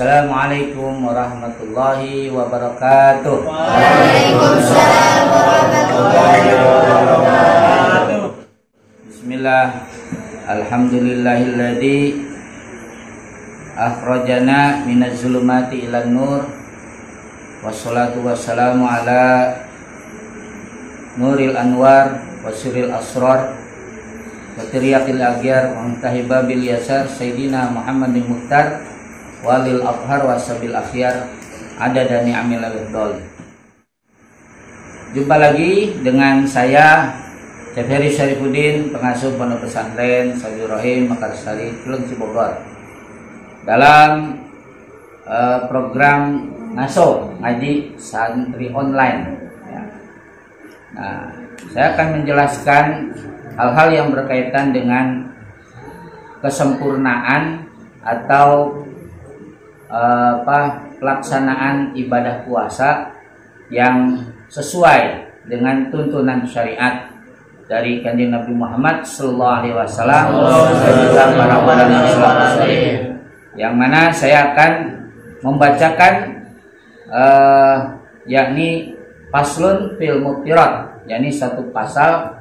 Assalamualaikum warahmatullahi wabarakatuh. Waalaikumsalam warahmatullahi wabarakatuh. Bismillah. Alhamdulillahilladzi akhrajana minaz zulumati ilan nur. Wassalatu wassalamu ala nuril anwar wasiril asrar wa tiryaqil aghyar wa muntahibabil yasar sayyidina Muhammadin Mukhtar walil abhar wasabil akhyar adada ni'amil al-dol. Jumpa lagi dengan saya Syekh Heri Syarifuddin, pengasuh Pondok Pesantren Sabiur Rahim Mekarsari Cilengsi Bogor, dalam program ngaji santri online ya. Nah, saya akan menjelaskan hal-hal yang berkaitan dengan kesempurnaan atau pelaksanaan ibadah puasa yang sesuai dengan tuntunan syariat dari Kanjeng Nabi Muhammad sallallahu alaihi wasallam dan juga para ulama salaf, yang mana saya akan membacakan yakni faslun fil muftirat, yakni satu pasal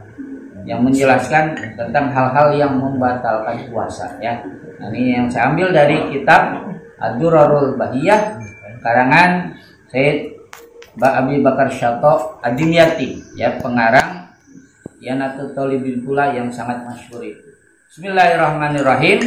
yang menjelaskan tentang hal-hal yang membatalkan puasa ya. Nah, ini yang saya ambil dari kitab Ad-Durarul Bahiyah karangan Sayyid Abi Bakar Syato Ad-Dimyati ya, pengarang Yanatul Talibin pula yang sangat masyhur itu. Bismillahirrahmanirrahim.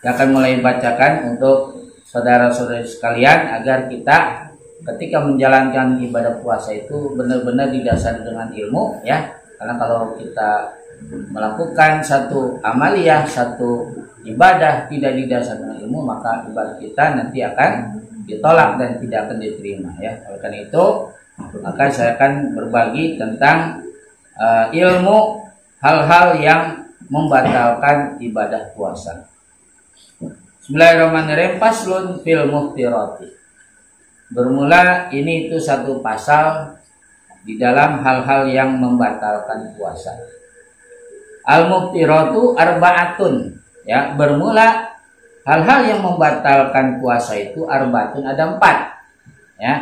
Saya akan mulai bacakan untuk saudara-saudari sekalian agar kita ketika menjalankan ibadah puasa itu benar-benar didasari dengan ilmu ya. Karena kalau kita melakukan satu amaliyah, satu ibadah tidak didasari dengan ilmu, maka ibadah kita nanti akan ditolak dan tidak akan diterima ya. Oleh karena itu, maka saya akan berbagi tentang ilmu hal-hal yang membatalkan ibadah puasa. Bismillahirrahmanirrahim. Faslun fil muftirati. Bermula ini itu satu pasal di dalam hal-hal yang membatalkan puasa. Al-muftiratu arba'atun ya, bermula hal-hal yang membatalkan puasa itu arba'atun, ada 4 ya.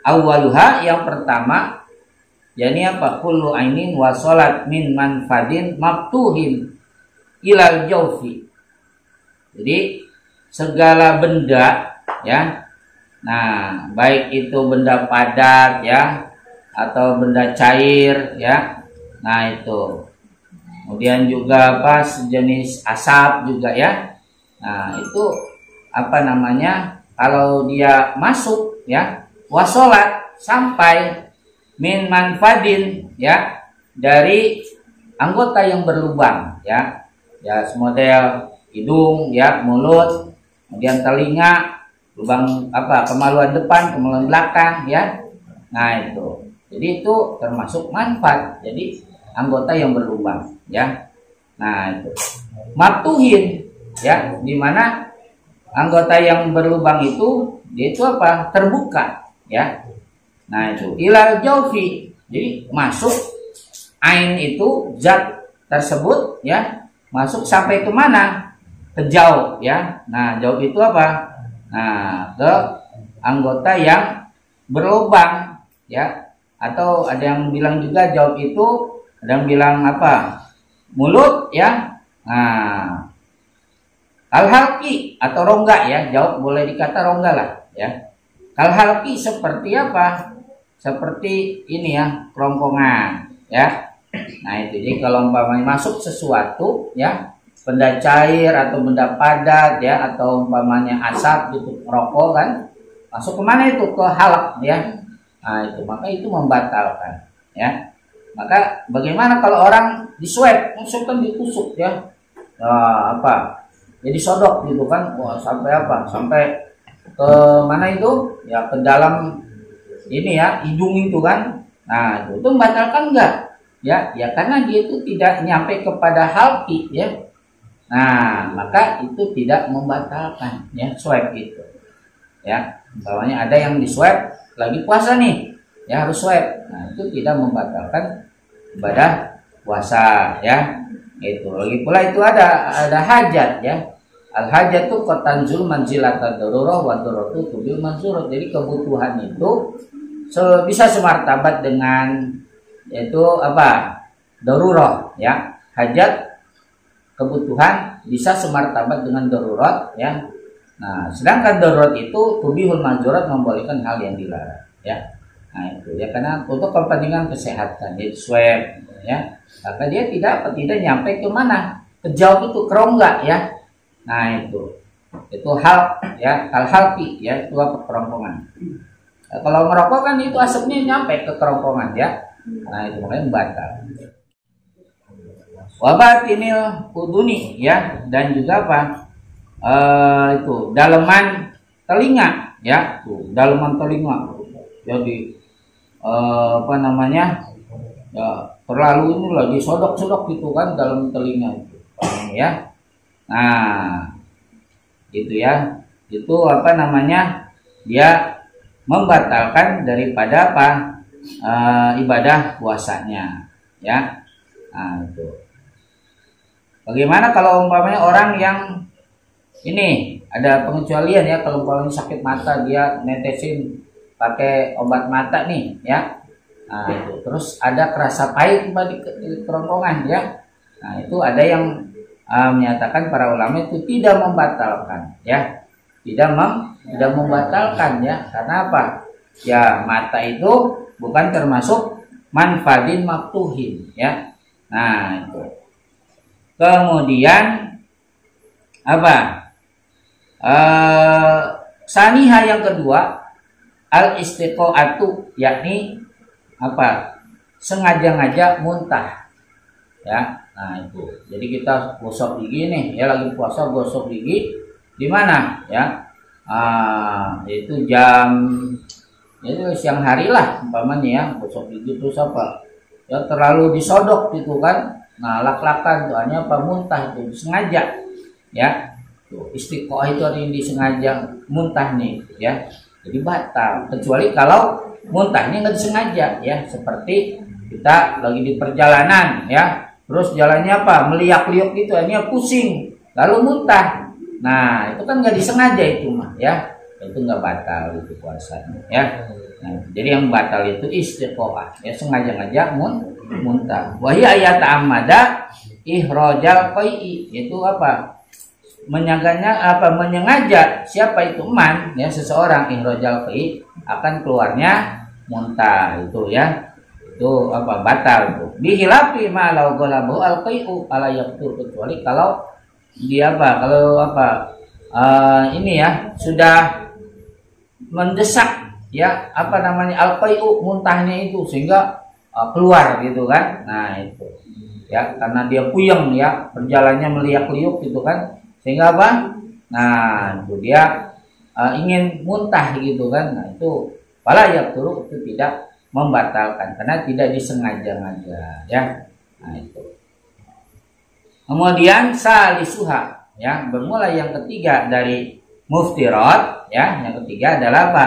Awwaluha, yang pertama, yakni apa? Kullu ainin wa salat min manfadin maftuhin ilal jawfi. Jadi segala benda ya. Nah, baik itu benda padat ya atau benda cair ya. Nah, itu. Kemudian juga apa? Sejenis asap juga ya. Nah, itu apa namanya? Kalau dia masuk ya, wasolat sampai min manfadin ya, dari anggota yang berlubang ya. Ya, semodel hidung ya, mulut, kemudian telinga, lubang apa? Kemaluan depan, kemaluan belakang ya. Nah, itu. Jadi itu termasuk manfaat. Jadi anggota yang berlubang ya. Nah, itu. Maftuhin ya, di mana anggota yang berlubang itu dia itu apa? Terbuka ya. Nah, itu ilal jaufi. Jadi masuk ain itu zat tersebut ya, masuk sampai ke mana? Ke jauh ya. Nah, jauh itu apa? Nah, ke anggota yang berlubang ya. Atau ada yang bilang juga jauh itu, ada yang bilang apa? Mulut ya. Nah, al-halqi atau rongga ya, jauh boleh dikata rongga lah ya. Al-halqi seperti apa? Seperti ini ya, kerongkongan ya. Nah, itu jadi kalau umpamanya masuk sesuatu ya, benda cair atau benda padat ya, atau umpamanya asap gitu, rokok kan, masuk kemana itu? Ke halak ya. Nah, itu maka itu membatalkan ya. Maka bagaimana kalau orang diswab, kan ditusuk ya. Nah, apa? Jadi sodok gitu kan. Wah, sampai apa? Sampai ke mana itu? Ya, ke dalam ini ya, hidung itu kan. Nah, itu membatalkan enggak? Ya, ya karena dia itu tidak nyampe kepada halqi ya. Nah, maka itu tidak membatalkan ya, swab itu. Ya, misalnya ada yang di swab lagi puasa nih, ya harus swab. Nah, itu tidak membatalkan ibadah puasa ya. Itu lagi pula itu ada hajat ya. al hajatu qatanzul manzilata darurah wa daruratu tubil manzurat. Jadi kebutuhan itu bisa semartabat dengan yaitu apa? Darurah ya. Hajat kebutuhan bisa semartabat dengan darurat ya. Nah, sedangkan darurat itu tubihul manzurat, membolehkan hal yang dilarang ya. Nah, itu ya, karena untuk kepentingan kesehatan yaitu swab ya. Maka dia tidak nyampe ke mana? Ke jauh itu kerongga ya. Nah, itu hal ya, hal-hal ya, itu apa kerongkongan. Nah, kalau merokok kan itu asapnya nyampe ke kerongkongan ya. Nah, itu makanya batal. Wabatinil uduni ya, dan juga apa? Itu daleman telinga ya, tuh daleman telinga. Jadi apa namanya? Ya, terlalu ini lagi sodok-sodok gitu kan dalam telinga itu. Ya. Nah, itu ya. Itu apa namanya? Dia membatalkan daripada apa? Ibadah puasanya ya. Nah, itu. Bagaimana kalau umpamanya orang yang ini ada pengecualian ya, kalau umpamanya sakit mata dia netesin pakai obat mata nih ya. Nah, itu terus ada kerasa pahit di kerongkongan ya. Nah, itu ada yang menyatakan para ulama itu tidak membatalkan ya. Tidak membatalkan ya. Karena apa? Ya, mata itu bukan termasuk manfadin maktuhin ya. Nah, itu. Kemudian apa? Saniha yang kedua, al istiqoatu, yakni apa? Sengaja-ngaja muntah ya. Nah, itu. Jadi kita gosok gigi nih ya, lagi puasa gosok gigi di mana ya? Yaitu itu siang hari lah umpamanya ya, gosok gigi terus apa? Ya terlalu disodok gitu kan. Nah, lak-lakan tuh hanya apa? Muntah itu sengaja ya. Tuh, istiqoah itu artinya disengaja muntah nih ya. Jadi batal, kecuali kalau muntahnya nggak disengaja ya, seperti kita lagi di perjalanan ya, terus jalannya apa? Meliak-liuk gitu, hanya pusing lalu muntah. Nah, itu kan nggak disengaja itu mah ya. Itu nggak batal itu puasanya ya. Nah, jadi yang batal itu istiqoah ya, sengaja-ngaja muntah. Wahia ayat amada ihrojal qai'i, itu apa? Menyengaja siapa itu man ya, seseorang ihrojal qai'i akan keluarnya muntah itu ya. Itu apa? Batal itu. Bihilafi ma law galabu al qai'u ala yaqtur, kecuali kalau dia apa? Kalau apa? Ini ya sudah mendesak ya, apa namanya, al-qai'u, muntahnya itu sehingga keluar gitu kan. Nah, itu ya, karena dia puyeng ya, berjalannya meliak-liuk gitu kan, sehingga apa? Nah, itu dia ingin muntah gitu kan. Nah, itu pala yaqturu, itu tidak membatalkan karena tidak disengaja-ngaja ya. Nah, itu. Kemudian salisuha ya, bermula yang ketiga dari muftirat ya. Yang ketiga adalah apa?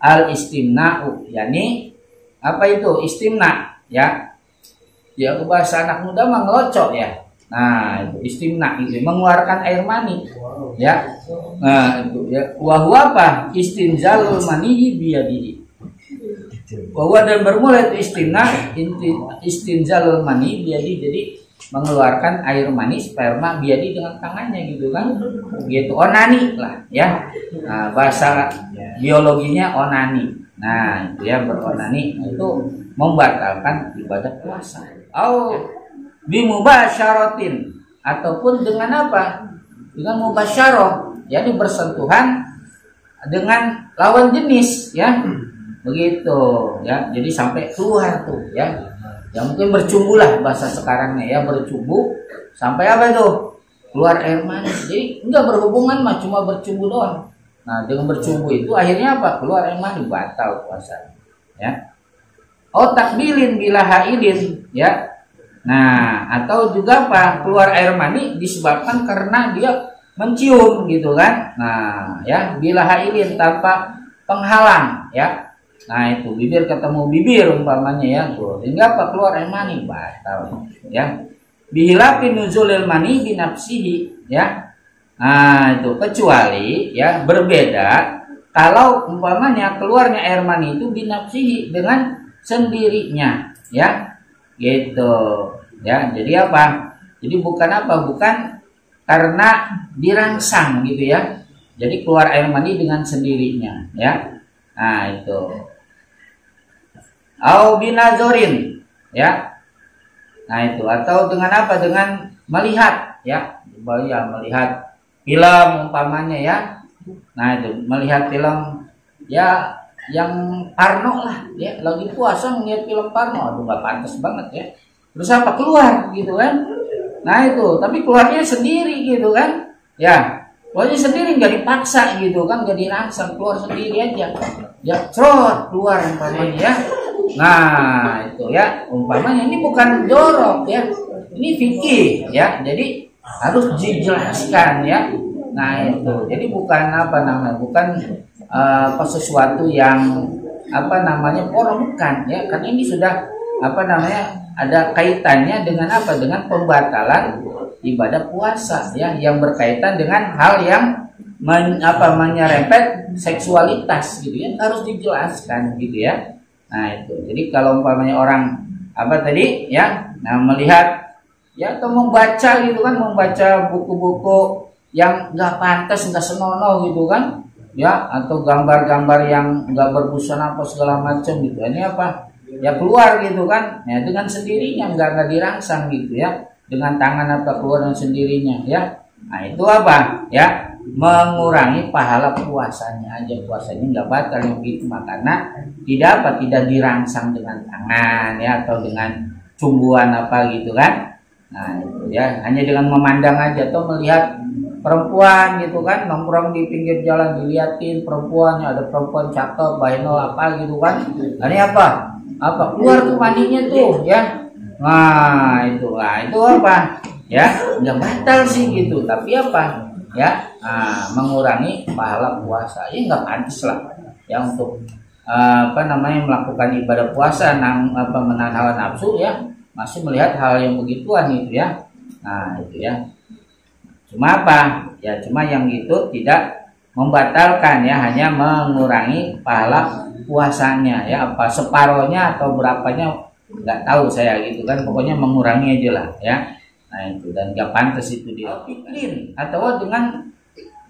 Al istimna'u, yakni apa itu istimna ya? Ya, bahasa anak muda mah ngelocok ya. Nah, itu istimna itu mengeluarkan air mani ya. Nah, itu ya. Wahwa apa? Istinzalul mani biyadihi. Bahwa dan bermula itu istinzalul mani biyadihi, jadi mengeluarkan air mani sperma biadi dengan tangannya gitu kan, gitu, onani lah ya. Nah, bahasa biologinya onani. Nah, itu ya, beronani itu membatalkan ibadah puasa. Au bimubasyaratin, ataupun dengan apa? Dengan mubasyarah, jadi bersentuhan dengan lawan jenis ya. Begitu ya. Jadi sampai keluar tuh ya. Ya mungkin bercumbu lah bahasa sekarangnya ya, bercumbu sampai apa itu? Keluar air manis. Jadi enggak berhubungan mah, cuma bercumbu doang. Nah, dengan bercumbu itu akhirnya apa? Keluar air manis, batal puasa ya. Oh, takbilin bila haidin ya. Nah, atau juga apa? Keluar air mani disebabkan karena dia mencium gitu kan. Nah, ya, bila haidin tanpa penghalang ya. Nah, itu bibir ketemu bibir umpamanya ya, tuh. Sehingga apa? Keluar air mani, batal ya. Bihilafi nuzulil mani binafsihi ya. Nah, itu kecuali ya berbeda kalau umpamanya keluarnya air mani itu binafsihi dengan sendirinya, ya. Gitu. Ya, jadi apa? Jadi bukan apa? Bukan karena dirangsang gitu ya. Jadi keluar air mani dengan sendirinya, ya. Nah, itu. Au binazorin, ya. Nah, itu atau dengan apa? Dengan melihat, ya. Ya, melihat film umpamanya ya. Nah, itu melihat film ya yang parno lah, ya. Lagi puasa ngeliat film parno, aduh nggak pantas banget ya. Terus apa keluar gitu kan? Nah, itu, tapi keluarnya sendiri gitu kan? Ya, keluarnya sendiri nggak dipaksa gitu kan, nggak dirangsang, keluar sendiri aja. Ya, cerot keluar umpamanya ya. Nah, itu ya, umpamanya ini bukan jorok ya. Ini fikih ya. Jadi harus dijelaskan ya. Nah, itu. Jadi bukan apa namanya? Bukan sesuatu yang apa namanya? Bukan ya. Karena ini sudah apa namanya? Ada kaitannya dengan apa? Dengan pembatalan ibadah puasa ya, yang berkaitan dengan hal yang menyerempet seksualitas gitu ya. Harus dijelaskan gitu ya. Nah, itu. Jadi kalau umpamanya orang apa tadi ya, nah melihat ya atau membaca gitu kan, membaca buku-buku yang nggak pantas, nggak senonoh gitu kan, ya, atau gambar-gambar yang nggak berbusana apa segala macam gitu. Ini apa? Ya keluar gitu kan, ya dengan sendirinya, nggak dirangsang gitu ya, dengan tangan apa keluar dengan sendirinya ya. Nah, itu apa? Ya mengurangi pahala puasanya aja, puasanya nggak batal yang gitu, karena tidak dirangsang dengan tangan ya atau dengan cumbuan apa gitu kan. Nah, itu ya hanya dengan memandang aja atau melihat perempuan gitu kan, nongkrong di pinggir jalan diliatin perempuannya, ada perempuan cakep, bainol apa gitu kan. Nah, ini apa keluar tuh maninya tuh ya. Nah, itu apa ya, nggak batal sih gitu, tapi apa ya, mengurangi pahala puasa ya, nggak pantas lah ya untuk apa namanya melakukan ibadah puasa menahan hawa nafsu ya, masih melihat hal yang begituan gitu ya. Nah, itu ya, cuma apa ya, cuma yang gitu tidak membatalkan ya, hanya mengurangi pahala puasanya ya, apa separohnya atau berapanya nggak tahu saya gitu kan, pokoknya mengurangi aja lah ya. Nah, itu, dan nggak pantas itu dipikirin atau dengan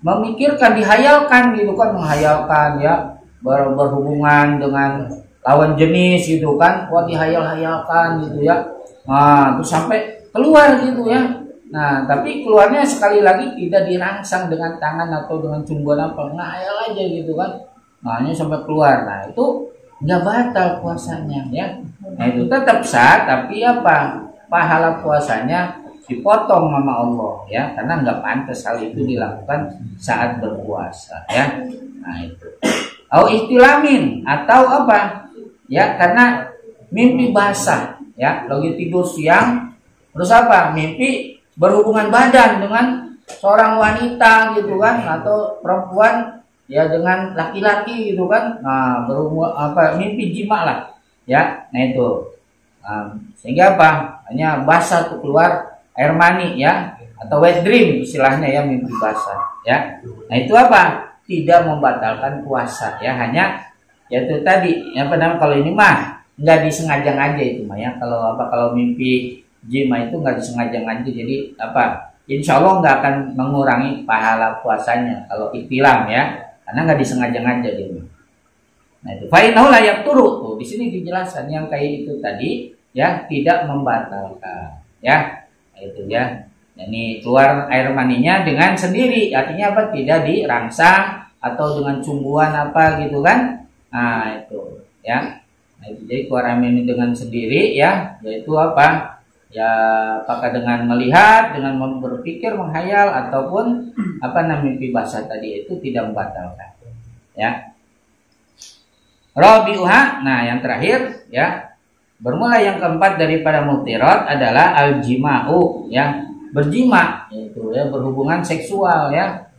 memikirkan, dihayalkan gitu kan, menghayalkan ya berhubungan dengan lawan jenis gitu kan, wah dihayal-hayalkan gitu ya. Nah, terus sampai keluar gitu ya. Nah, tapi keluarnya sekali lagi tidak dirangsang dengan tangan atau dengan cumbuan apa, ngayal aja gitu kan. Nah, ini sampai keluar. Nah, itu nggak batal puasanya ya. Nah, itu tetap sah, tapi apa? Pahala puasanya dipotong sama Allah ya, karena nggak pantas hal itu dilakukan saat berpuasa ya. Nah, itu. Au ihtilamin atau apa? Ya, karena mimpi basah ya, lagi tidur siang terus apa? Mimpi berhubungan badan dengan seorang wanita gitu kan, atau perempuan ya dengan laki-laki gitu kan. Nah, berhubungan apa? Mimpi jima lah ya. Nah, itu. Sehingga apa? Hanya basah tuh, keluar air mani ya, atau wet dream istilahnya ya, mimpi basah ya. Nah, itu apa? Tidak membatalkan puasa ya, hanya yaitu tadi apa namanya, kalau ini mah nggak disengaja-ngaja itu mah ya. Kalau mimpi jima itu nggak disengaja-ngaja, jadi apa, insya Allah nggak akan mengurangi pahala puasanya kalau ihtilam ya, karena nggak disengaja-ngaja dia. Nah, itu fainahu layak turu tuh, di sini dijelaskan yang kayak itu tadi ya, tidak membatalkan ya. Nah, itu ya, ini keluar air maninya dengan sendiri, artinya apa? Tidak dirangsang atau dengan cumbuan apa gitu kan. Nah, itu ya. Nah, itu jadi keluar air mani dengan sendiri ya, yaitu apa? Ya, apakah dengan melihat, dengan berpikir, menghayal, ataupun apa namanya mimpi basah tadi, itu tidak membatalkan ya. Rabi'uha, nah yang terakhir ya, bermula yang keempat daripada muftirat adalah al-jima'u ya, berjima itu ya, berhubungan seksual ya.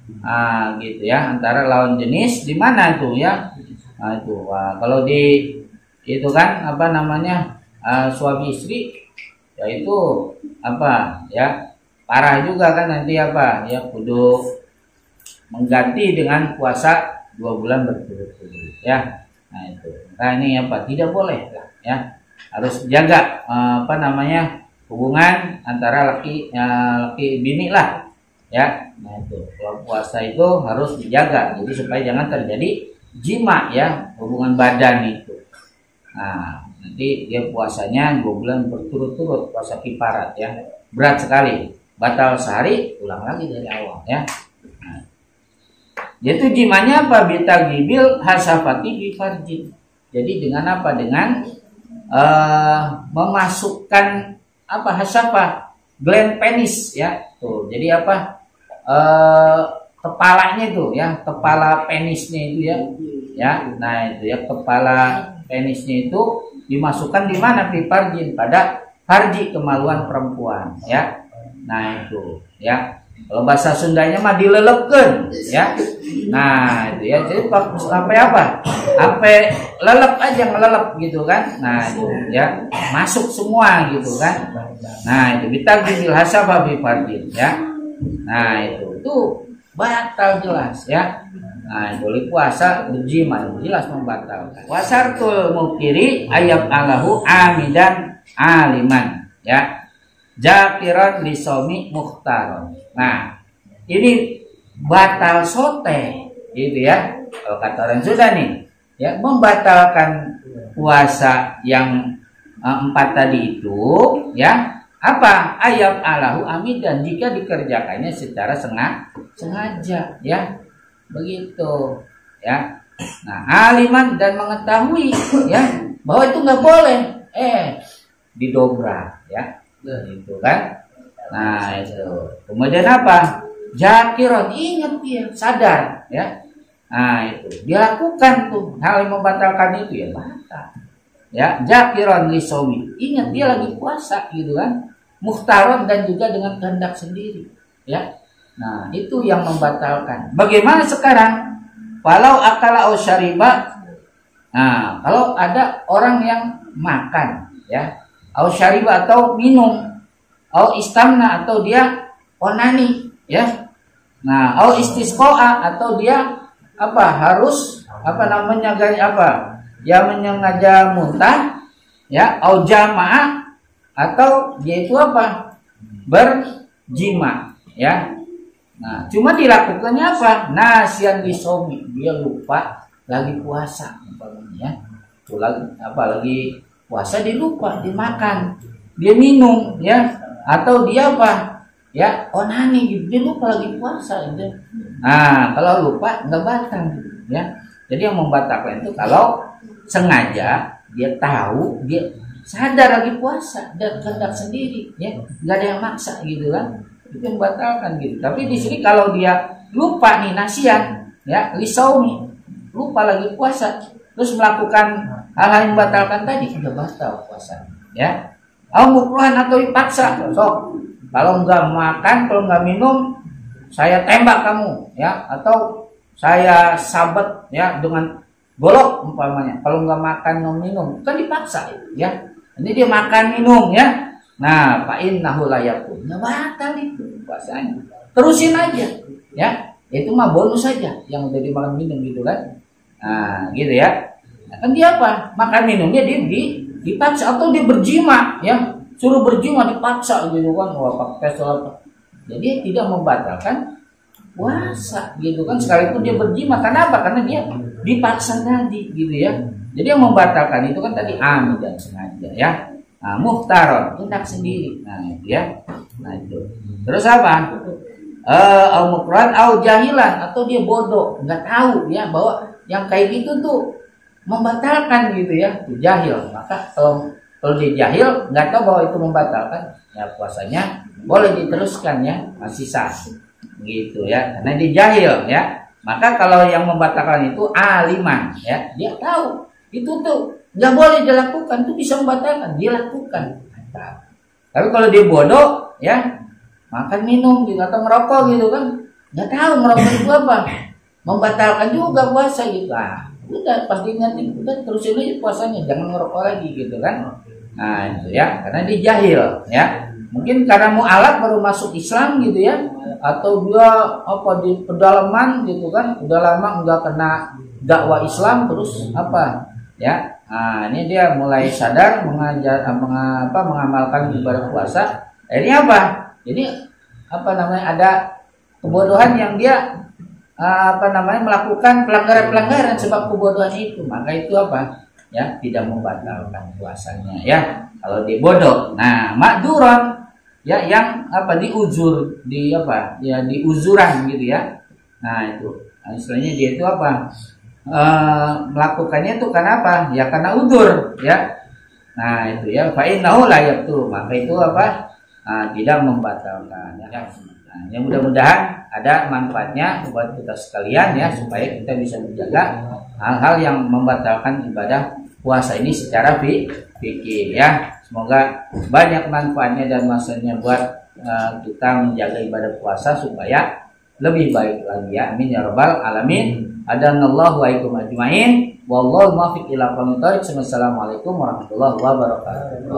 Gitu ya, antara lawan jenis, di mana itu ya. Nah, itu kalau di itu kan apa namanya, suami istri ya, itu apa ya, parah juga kan nanti apa ya, kudu mengganti dengan puasa 2 bulan berturut-turut ya. Nah itu, nah ini apa, tidak boleh ya, harus jaga hubungan antara laki bini lah ya. Nah itu, kalau puasa itu harus dijaga, jadi supaya jangan terjadi jima ya, hubungan badan itu. Nah nanti dia puasanya 2 bulan berturut-turut, puasa kifarat ya, berat sekali, batal sehari, ulang lagi dari awal ya. Nah, yaitu jimanya apa? Bitagibil hasafati bifarjin. Jadi dengan apa? Dengan memasukkan apa, hasafah, gland penis ya. Tuh, jadi apa? Kepalanya itu ya, kepala penisnya itu ya. Ya, nah itu ya, kepala penisnya itu dimasukkan di mana? Bifarjin, pada farji, kemaluan perempuan ya. Nah itu ya. Kalau bahasa Sundanya mah dilelepkan ya. Nah itu ya, jadi sampai apa? Sampai lelep aja, ngelelep gitu kan. Nah itu ya, masuk semua gitu kan. Nah itu bitagil hasabah bi fardin ya. Nah itu batal jelas ya. Nah boleh puasa berjima, jelas membatalkan. Wasartul mukiri ayat alahu amidan aliman ya. Jakirat lisomi mukhtaron. Nah ini batal sote gitu ya, kalau kata orang Sunda nih ya, membatalkan puasa yang 4 tadi itu ya, apa? Ayat alahu amidan, jika dikerjakannya secara sengaja ya, begitu ya. Nah aliman, dan mengetahui ya bahwa itu nggak boleh, didobrak ya, gitu kan. Nah itu kemudian apa? Jakiron, ingat dia, sadar ya. Nah itu dia lakukan tuh hal yang membatalkan itu ya, batal ya. Jakiron lisomi, ingat dia lagi puasa gitu kan, mukhtaron, dan juga dengan kehendak sendiri ya. Nah itu yang membatalkan. Bagaimana sekarang? Walau akala au syariba. Nah kalau ada orang yang makan ya, au syariba atau minum, au istamna atau dia onani ya. Nah, au istisqoa atau dia apa, harus apa namanya, apa ya, menyengaja muntah ya, au jamaah atau dia itu apa, berjima ya. Nah cuma dilakukannya apa? Nasian bisomi, dia lupa lagi puasa umpamanya ya. Lagi puasa, dia lupa, dia makan, dia minum ya, atau dia apa ya, onani gitu, dia lupa lagi puasa gitu. Nah kalau lupa nggak batal ya. Jadi yang membatalkan itu kalau sengaja, dia tahu, dia sadar lagi puasa dan kehendak sendiri ya, nggak ada yang maksa gitu kan, itu yang membatalkan gitu. Tapi di sini kalau dia lupa nih, nasian ya, lisaumi, lupa lagi puasa, terus melakukan hal-hal yang membatalkan tadi, udah batal puasa ya. Mukruhan atau dipaksa, sok kalau nggak makan, kalau nggak minum, saya tembak kamu ya, atau saya sabet ya dengan golok umpamanya. Kalau nggak makan nggak minum, kan dipaksa ya. Ini dia makan minum ya. Nah fa'in nahu layakun, nggak batal itu puasanya, terusin aja ya. Itu mah bonus saja yang udah dimakan minum gitu kan. Nah gitu ya. Nah, kan dia apa? Makan minumnya dia dipaksa, atau dia berjima ya, suruh berjima dipaksa gitu kan. Wah pakai sholat, jadi tidak membatalkan puasa gitu kan, sekalipun dia berjima. Karena apa? Karena dia dipaksa tadi gitu ya. Jadi yang membatalkan itu kan tadi amid dan sengaja ya. Nah, muhtaron, tindak sendiri. Nah itu ya. Nah itu. Terus apa? Au mukran au jahilan, atau dia bodoh, nggak tahu ya bahwa yang kayak gitu tuh membatalkan gitu ya. Itu jahil. Maka kalau dia jahil, nggak tahu bahwa itu membatalkan, ya puasanya boleh diteruskan ya, masih sah gitu ya, karena dia jahil ya. Maka kalau yang membatalkan itu aliman ya, dia tahu itu tuh nggak boleh dilakukan, itu bisa membatalkan, dia lakukan. Tapi kalau dia bodoh ya, makan minum gitu atau merokok gitu kan, nggak tahu merokok itu apa, membatalkan juga puasa gitu. Udah pasti nanti udah terusin aja puasanya, jangan ngerokok lagi gitu kan. Nah itu ya, karena dia jahil ya. Mungkin karena mu'alaf baru masuk Islam gitu ya, atau dia apa di pedalaman gitu kan, udah lama nggak kena dakwah Islam terus apa ya. Nah, ini dia mulai sadar mengamalkan ibadah puasa. Ini apa? Jadi apa namanya, ada kebodohan yang dia melakukan pelanggaran sebab kebodohan itu, maka itu apa? Ya, tidak membatalkan puasanya ya. Kalau dia bodoh. Nah, makduron ya yang apa diuzur, diuzuran gitu ya. Nah, itu istilahnya dia itu apa? Melakukannya itu karena apa? Ya karena udzur ya. Nah, itu ya fa innahu la yabtul, maka itu apa? Tidak membatalkan ya. Nah, yang mudah-mudahan ada manfaatnya buat kita sekalian ya, supaya kita bisa menjaga hal-hal yang membatalkan ibadah puasa ini secara fikih ya. Semoga banyak manfaatnya dan maksudnya buat kita menjaga ibadah puasa supaya lebih baik lagi ya. Amin ya rabbal alamin. Adanallahu wa ikum ajmain. Wallahu muwaffiq ila aqwamit thoriq. Wassalamualaikum warahmatullahi wabarakatuh.